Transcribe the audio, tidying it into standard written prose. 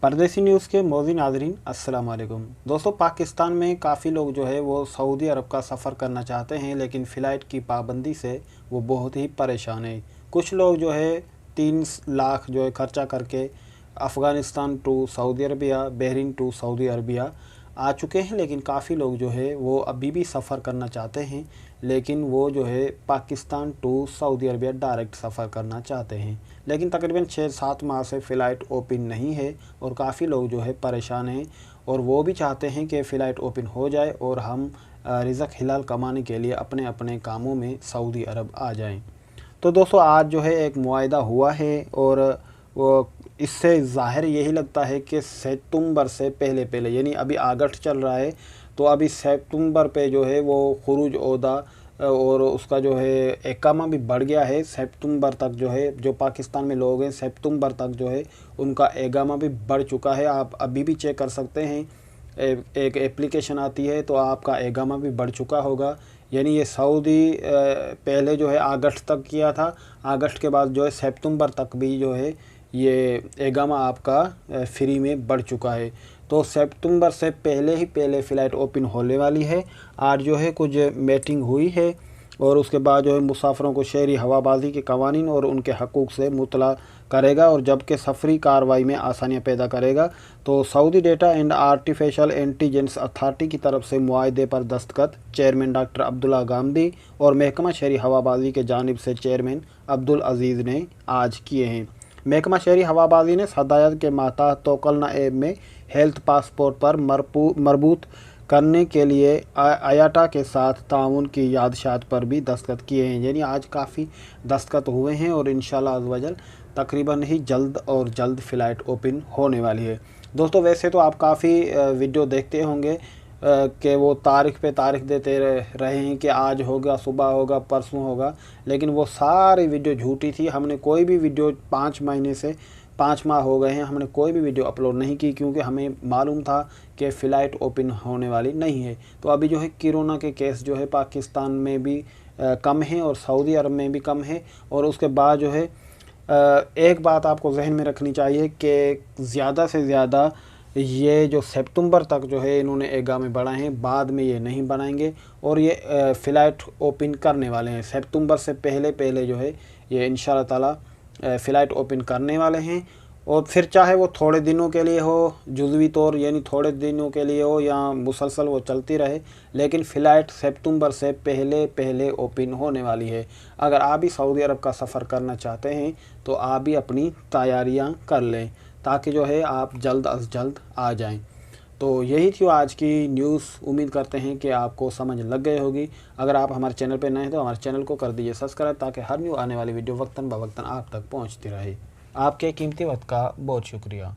परदेसी न्यूज़ के मौज़ी नाज़रीन अस्सलाम वालेकुम। दोस्तों, पाकिस्तान में काफ़ी लोग जो है वो सऊदी अरब का सफ़र करना चाहते हैं, लेकिन फ़्लाइट की पाबंदी से वो बहुत ही परेशान है। कुछ लोग जो है 3 लाख जो है खर्चा करके Afghanistan to Saudi Arabia, Bahrain to Saudi Arabia आ चुके हैं, लेकिन काफ़ी लोग जो है वो अभी भी सफ़र करना चाहते हैं, लेकिन वो जो है Pakistan to Saudi Arabia direct सफ़र करना चाहते हैं। लेकिन तकरीबन 6-7 माह से फ़्लाइट ओपन नहीं है और काफ़ी लोग जो है परेशान हैं और वो भी चाहते हैं कि फ़्लाइट ओपन हो जाए और हम रिज़्क़ हिलाल कमाने के लिए अपने अपने कामों में सऊदी अरब आ जाएं। तो दोस्तों, आज जो है एक मुआहदा हुआ है और वो इससे ज़ाहिर यही लगता है कि सितंबर से पहले यानी अभी अगस्त चल रहा है, तो अभी सितंबर पे जो है वो खुरूज ओहदा और उसका जो है इकामा भी बढ़ गया है। सितंबर तक जो है जो पाकिस्तान में लोग हैं, सितंबर तक जो है उनका इकामा भी बढ़ चुका है। आप अभी भी चेक कर सकते हैं, एक एप्लीकेशन आती है तो आपका इकामा भी बढ़ चुका होगा। यानी ये सऊदी पहले जो है अगस्त तक किया था, अगस्त के बाद जो है सितंबर तक भी जो है ये इकामा आपका फ्री में बढ़ चुका है। तो सितंबर से पहले फ़्लाइट ओपन होने वाली है। आज जो है कुछ मीटिंग हुई है और उसके बाद जो है मुसाफिरों को शहरी हवाबाजी के कवानीन और उनके हकूक़ से मुतला करेगा और जबकि सफरी कार्रवाई में आसानियाँ पैदा करेगा। तो Saudi data and artificial intelligence authority की तरफ से मुआहदे पर दस्तखत चेयरमैन डॉक्टर अब्दुल्ला गामदी और महकमा शहरी हवाबाजी के जानिब से चेयरमैन अब्दुल अजीज़ ने आज किए हैं। महकमा शहरी हवाबाजी ने हदायत के महतात तोकलना ऐप में हेल्थ पासपोर्ट पर मरबूत करने के लिए आयाटा के साथ ताउन की याददाश्त पर भी दस्तखत किए हैं। यानी आज काफ़ी दस्तखत हुए हैं और इंशाल्लाह अज़्ज़ वजल तकरीबन ही जल्द फ़्लाइट ओपन होने वाली है। दोस्तों, वैसे तो आप काफ़ी वीडियो देखते होंगे कि वो तारीख़ पे तारीख़ देते रहे हैं कि आज होगा, सुबह होगा, परसों होगा, लेकिन वो सारी वीडियो झूठी थी। हमने कोई भी वीडियो 5 महीने से 5 माह हो गए हैं, हमने कोई भी वीडियो अपलोड नहीं की, क्योंकि हमें मालूम था कि फ़्लाइट ओपन होने वाली नहीं है। तो अभी जो है कोरोना के केस जो है पाकिस्तान में भी कम हैं और सऊदी अरब में भी कम है। और उसके बाद जो है एक बात आपको जहन में रखनी चाहिए कि ज़्यादा से ज़्यादा ये जो सितंबर तक जो है इन्होंने इकामे बढ़ाए हैं, बाद में ये नहीं बनाएंगे और ये फ़्लाइट ओपन करने वाले हैं। सितंबर से पहले जो है ये इंशाअल्लाह ताला फ़्लाइट ओपन करने वाले हैं। और फिर चाहे वो थोड़े दिनों के लिए हो, जुज़वी तौर यानी थोड़े दिनों के लिए हो या मुसलसल वो चलती रहे, लेकिन फ़्लाइट सितंबर से पहले ओपन होने वाली है। अगर आप भी सऊदी अरब का सफ़र करना चाहते हैं तो आप भी अपनी तैयारियां कर लें ताकि जो है आप जल्द अज़ जल्द आ जाएं। तो यही थी आज की न्यूज़। उम्मीद करते हैं कि आपको समझ लग गई होगी। अगर आप हमारे चैनल पर नए हैं तो हमारे चैनल को कर दीजिए सब्सक्राइब ताकि हर न्यू आने वाली वीडियो वक्तन ब वक्तन आप तक पहुंचती रहे। आपके कीमती वक्त का बहुत शुक्रिया।